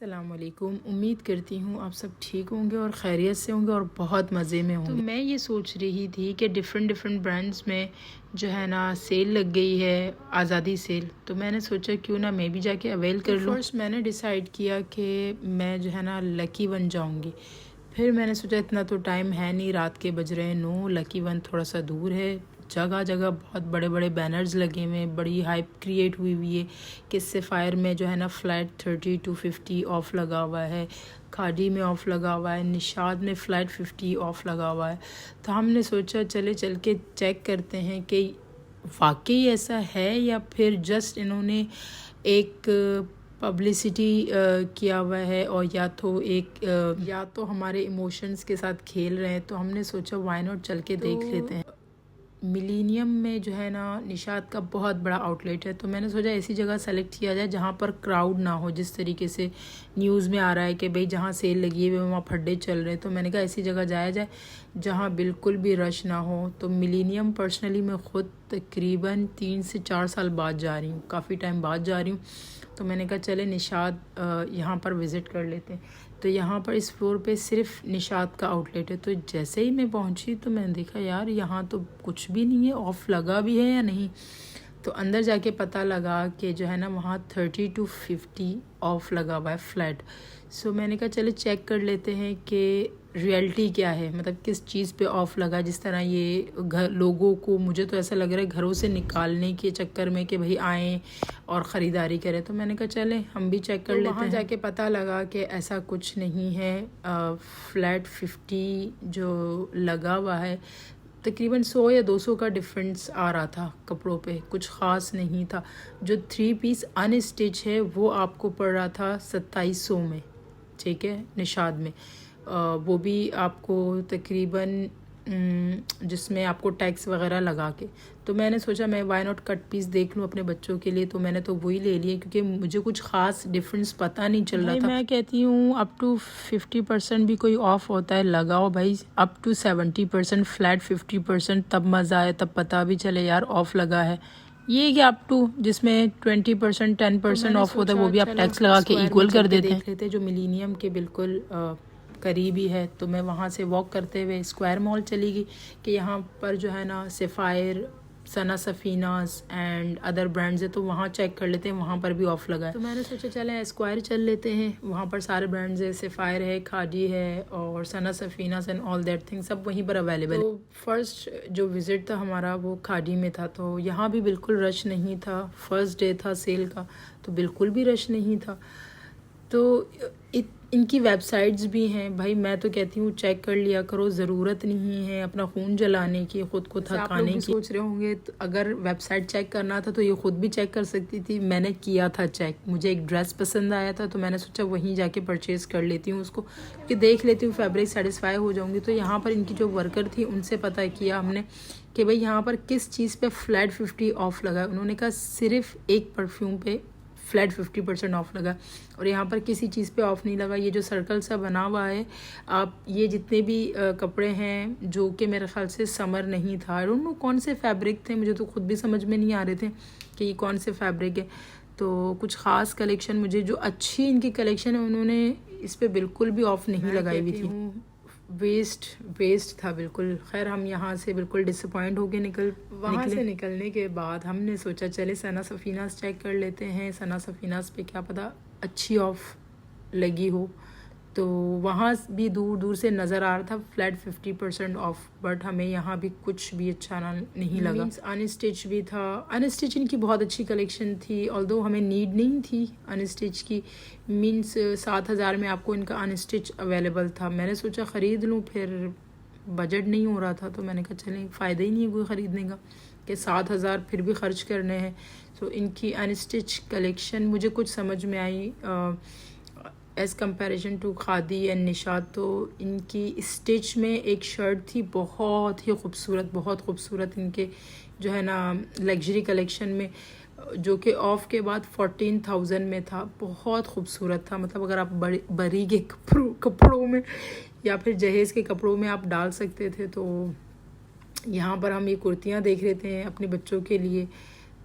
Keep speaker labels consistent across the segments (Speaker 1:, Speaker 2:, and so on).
Speaker 1: अस्सलामुअलैकुम। उम्मीद करती हूँ आप सब ठीक होंगे और खैरियत से होंगे और बहुत मज़े में होंगे। तो मैं ये सोच रही थी कि डिफ़रेंट ब्रांड्स में जो है ना सेल लग गई है, आज़ादी सेल। तो मैंने सोचा क्यों ना मैं भी जाके अवेल कर लूँ। फर्स्ट मैंने डिसाइड किया कि मैं जो है ना लकी वन जाऊँगी। फिर मैंने सोचा इतना तो टाइम है नहीं, रात के बज रहे हैं 9, लकी वन थोड़ा सा दूर है। जगह जगह बहुत बड़े बड़े बैनर्स लगे हुए हैं, बड़ी हाइप क्रिएट हुई है कि सेफायर में जो है ना फ्लैट 30 to 50 ऑफ़ लगा हुआ है, खादी में ऑफ़ लगा हुआ है, निशाद में फ्लैट 50 ऑफ़ लगा हुआ है। तो हमने सोचा चल के चेक करते हैं कि वाकई ऐसा है या फिर जस्ट इन्होंने एक पब्लिसिटी किया हुआ है और या तो हमारे इमोशंस के साथ खेल रहे हैं। तो हमने सोचा व्हाई नॉट चल के देख लेते हैं। मिलेनियम में जो है ना निशात का बहुत बड़ा आउटलेट है, तो मैंने सोचा ऐसी जगह सेलेक्ट किया जाए जहाँ पर क्राउड ना हो। जिस तरीके से न्यूज़ में आ रहा है कि भाई जहाँ सेल लगी है वहाँ फड्डे चल रहे हैं, तो मैंने कहा ऐसी जगह जाया जाए जहाँ बिल्कुल भी रश ना हो। तो मिलेनियम पर्सनली मैं ख़ुद तकरीबन 3 से 4 साल बाद जा रही हूँ, काफ़ी टाइम बाद जा रही हूँ। तो मैंने कहा चले निशात यहाँ पर विज़िट कर लेते हैं। तो यहाँ पर इस फ्लोर पे सिर्फ निशात का आउटलेट है। तो जैसे ही मैं पहुँची तो मैंने देखा यार यहाँ तो कुछ भी नहीं है, ऑफ़ लगा भी है या नहीं। तो अंदर जाके पता लगा कि जो है ना वहाँ 30 to 50 ऑफ़ लगा हुआ है फ्लैट। सो मैंने कहा चले चेक कर लेते हैं कि रियलिटी क्या है, मतलब किस चीज़ पे ऑफ़ लगा। जिस तरह ये घर लोगों को, मुझे तो ऐसा लग रहा है घरों से निकालने के चक्कर में कि भाई आएँ और ख़रीदारी करें। तो मैंने कहा चले हम भी चेक कर लेते हैं। वहाँ जाके पता लगा कि ऐसा कुछ नहीं है। फ्लैट 50 जो लगा हुआ है तकरीबन 100 या 200 का डिफरेंस आ रहा था कपड़ों पे, कुछ ख़ास नहीं था। जो 3 पीस अनस्टिच है वो आपको पड़ रहा था 2700 में, ठीक है, निशाद में। वो भी आपको तकरीबन जिसमें आपको टैक्स वगैरह लगा के। तो मैंने सोचा मैं वाई नॉट कट पीस देख लूँ अपने बच्चों के लिए। तो मैंने तो वही ले लिए क्योंकि मुझे कुछ ख़ास डिफरेंस पता नहीं चल रहा था। मैं कहती हूँ अप टू 50% भी कोई ऑफ़ होता है लगाओ भाई, अप टू 70%, फ्लैट 50%, तब मज़ा आए, तब पता भी चले यार ऑफ़ लगा है। ये कि अप टू जिसमें 20% 10% ऑफ होता है वो भी आप टैक्स लगा के इक्वल कर देते हैं। देख लेते जो मिलेनियम के बिल्कुल करीब ही है। तो मैं वहाँ से वॉक करते हुए स्क्वायर मॉल चली गई कि यहाँ पर जो है ना sapphire, Sana Safinaz and other brands है, तो वहाँ चेक कर लेते हैं, वहाँ पर भी ऑफ़ लगा है। तो मैंने सोचा चलें स्क्वायर चल लेते हैं, वहाँ पर सारे ब्रांड्स है, सेफायर है, खादी है और Sana Safinaz and all that thing सब वहीं पर अवेलेबल है। तो फर्स्ट जो विज़िट था हमारा वो खादी में था। तो यहाँ भी बिल्कुल रश नहीं था, फर्स्ट डे था सेल का, तो बिल्कुल भी रश नहीं था। तो इनकी वेबसाइट्स भी हैं भाई, मैं तो कहती हूँ चेक कर लिया करो, ज़रूरत नहीं है अपना खून जलाने की, ख़ुद को थकाने की। सोच रहे होंगे तो अगर वेबसाइट चेक करना था तो ये ख़ुद भी चेक कर सकती थी। मैंने किया था चेक, मुझे एक ड्रेस पसंद आया था तो मैंने सोचा वहीं जाके परचेज़ कर लेती हूँ उसको, कि देख लेती हूँ फैब्रिक सेटिस्फाई हो जाऊँगी। तो यहाँ पर इनकी जो वर्कर थी उनसे पता किया हमने कि भाई यहाँ पर किस चीज़ पर फ्लैट 50 ऑफ़ लगा है। उन्होंने कहा सिर्फ एक परफ्यूम पे फ्लैट 50% ऑफ़ लगा और यहाँ पर किसी चीज़ पे ऑफ़ नहीं लगा। ये जो सर्कल सा बना हुआ है, आप ये जितने भी कपड़े हैं जो कि मेरे ख्याल से समर नहीं था, आई डोंट नो कौन से फैब्रिक थे, मुझे तो खुद भी समझ में नहीं आ रहे थे कि ये कौन से फैब्रिक है। तो कुछ ख़ास कलेक्शन, मुझे जो अच्छी इनकी कलेक्शन है उन्होंने इस पर बिल्कुल भी ऑफ़ नहीं लगाई हुई थी। वेस्ट था बिल्कुल। खैर हम यहाँ से बिल्कुल डिसअपॉइंट होके वहाँ से निकलने के बाद हमने सोचा चले सना सफीनास चेक कर लेते हैं, सना सफीनास पे क्या पता अच्छी ऑफ लगी हो। तो वहाँ भी दूर दूर से नज़र आ रहा था फ्लैट 50% ऑफ, बट हमें यहाँ भी कुछ भी अच्छा नहीं लगा। अनस्टिच भी था, अनस्टिच इनकी बहुत अच्छी कलेक्शन थी, ऑल्दो हमें नीड नहीं थी अनस्टिच की। मीन्स 7,000 में आपको इनका अनस्टिच अवेलेबल था। मैंने सोचा ख़रीद लूँ, फिर बजट नहीं हो रहा था तो मैंने कहा चलें फ़ायदा ही नहीं है कोई ख़रीदने का कि 7,000 फिर भी ख़र्च करने हैं। सो इनकी अनस्टिच कलेक्शन मुझे कुछ समझ में आई as comparison to Khaadi and Nishat. तो इनकी स्टिच में एक शर्ट थी बहुत ही खूबसूरत, बहुत खूबसूरत, इनके जो है ना लग्जरी कलेक्शन में, जो कि ऑफ़ के बाद 14,000 में था। बहुत खूबसूरत था, मतलब अगर आप बरी के कपड़ों में या फिर जहेज़ के कपड़ों में आप डाल सकते थे। तो यहाँ पर हम ये कुर्तियाँ देख रहे थे अपने बच्चों के लिए,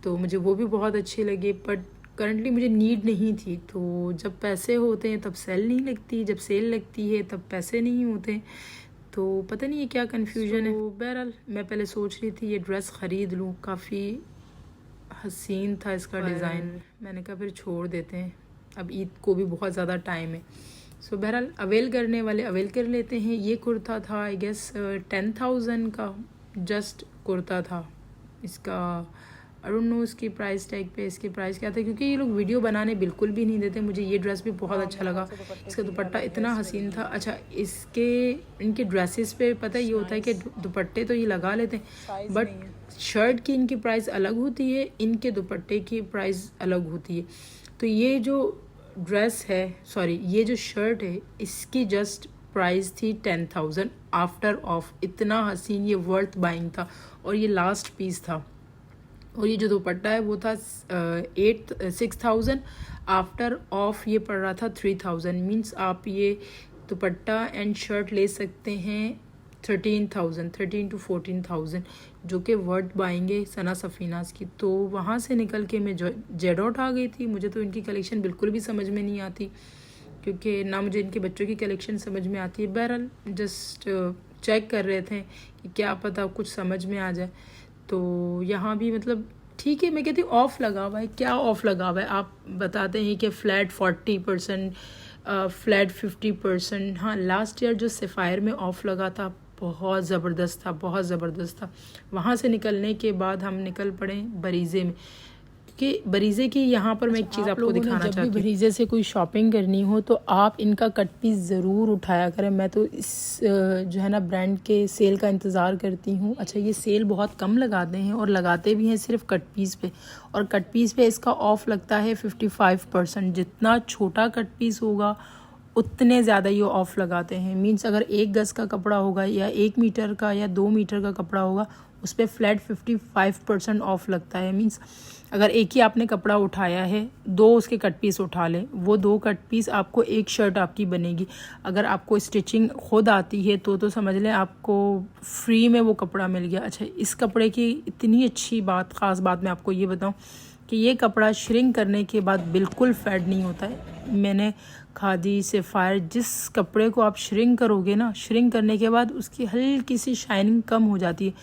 Speaker 1: तो मुझे वो भी बहुत अच्छी लगी। बट करंटली मुझे नीड नहीं थी। तो जब पैसे होते हैं तब सेल नहीं लगती, जब सेल लगती है तब पैसे नहीं होते। तो पता नहीं ये क्या कन्फ्यूजन है। बहरहाल मैं पहले सोच रही थी ये ड्रेस ख़रीद लूँ, काफ़ी हसीन था इसका डिज़ाइन। मैंने कहा फिर छोड़ देते हैं, अब ईद को भी बहुत ज़्यादा टाइम है। सो बहरहाल अवेल करने वाले अवेल कर लेते हैं। ये कुर्ता था आई गेस 10,000 का जस्ट कुर्ता था। इसका आई डोंट नो इसकी प्राइस टैग पे इसकी प्राइस क्या था, क्योंकि ये लोग वीडियो बनाने बिल्कुल भी नहीं देते। मुझे ये ड्रेस भी बहुत अच्छा लगा, इसका दुपट्टा इतना हसीन था। अच्छा इनके ड्रेसेस पे पता ये होता है कि दुपट्टे तो ये लगा लेते हैं, बट शर्ट की इनकी प्राइस अलग होती है, इनके दुपट्टे की प्राइस अलग होती है। तो ये जो ड्रेस है, सॉरी ये जो शर्ट है, इसकी जस्ट प्राइस थी 10,000 आफ्टर ऑफ। इतना हसीन, ये वर्थ बाइंग था और ये लास्ट पीस था। और ये जो दुपट्टा है वो था 6,000 आफ्टर ऑफ, ये पड़ रहा था 3,000। मीन्स आप ये दुपट्टा एंड शर्ट ले सकते हैं 13 to 14,000, जो कि वर्थ बाएंगे सना सफ़ीनास की। तो वहाँ से निकल के मैं जेडॉट आ गई थी। मुझे तो इनकी कलेक्शन बिल्कुल भी समझ में नहीं आती, क्योंकि ना मुझे इनके बच्चों की कलेक्शन समझ में आती है। बहरहाल जस्ट चेक कर रहे थे कि क्या पता कुछ समझ में आ जाए। तो यहाँ भी मतलब ठीक है, मैं कहती हूँ ऑफ़ लगा हुआ है। क्या ऑफ़ लगा हुआ है? आप बताते हैं कि फ़्लैट 40%, फ़्लैट 50%। हाँ, लास्ट ईयर जो सफ़ायर में ऑफ़ लगा था बहुत ज़बरदस्त था, बहुत ज़बरदस्त था। वहाँ से निकलने के बाद हम निकल पड़े बरीज़े में, कि बरीज़े की यहाँ पर मैं एक चीज़ आपको दिखाना चाहती हूँ। जब भी बरीज़े से कोई शॉपिंग करनी हो तो आप इनका कट पीस ज़रूर उठाया करें। मैं तो इस जो है ना ब्रांड के सेल का इंतज़ार करती हूँ। अच्छा, ये सेल बहुत कम लगाते हैं और लगाते भी हैं सिर्फ कट पीस पे, और कट पीस पे इसका ऑफ़ लगता है 55%। जितना छोटा कट पीस होगा उतने ज़्यादा ये ऑफ़ लगाते हैं। मीन्स अगर 1 गज़ का कपड़ा होगा या 1 मीटर का या 2 मीटर का कपड़ा होगा, उस पर फ्लैट 55% ऑफ़ लगता है। मीन्स अगर एक ही आपने कपड़ा उठाया है, 2 उसके कट पीस उठा लें, वो 2 कट पीस आपको 1 शर्ट आपकी बनेगी। अगर आपको स्टिचिंग खुद आती है तो समझ लें आपको फ्री में वो कपड़ा मिल गया। अच्छा, इस कपड़े की इतनी अच्छी बात, ख़ास बात मैं आपको ये बताऊं कि ये कपड़ा श्रिंक करने के बाद बिल्कुल फेड नहीं होता है। मैंने खादी सफ़ायर, जिस कपड़े को आप श्रिंक करोगे ना, श्रिंक करने के बाद उसकी हल्की सी शाइनिंग कम हो जाती है,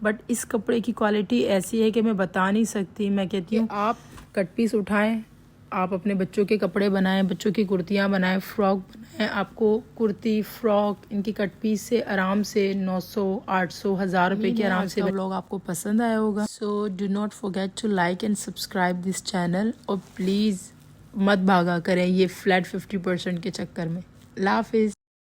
Speaker 1: बट इस कपड़े की क्वालिटी ऐसी है कि मैं बता नहीं सकती। मैं कहती हूँ आप कट पीस उठाएं, आप अपने बच्चों के कपड़े बनाएं, बच्चों की कुर्तियाँ बनाएं, फ्रॉक बनाएं। आपको कुर्ती, फ्रॉक इनकी कट पीस से आराम से 900, 800, 1000 रुपये के आराम से व्लॉग आपको पसंद आया होगा। So do not forget to like and subscribe this channel, और प्लीज़ मत भागा करें ये फ्लैट 50% के चक्कर में। अल्लाह हाफिज़।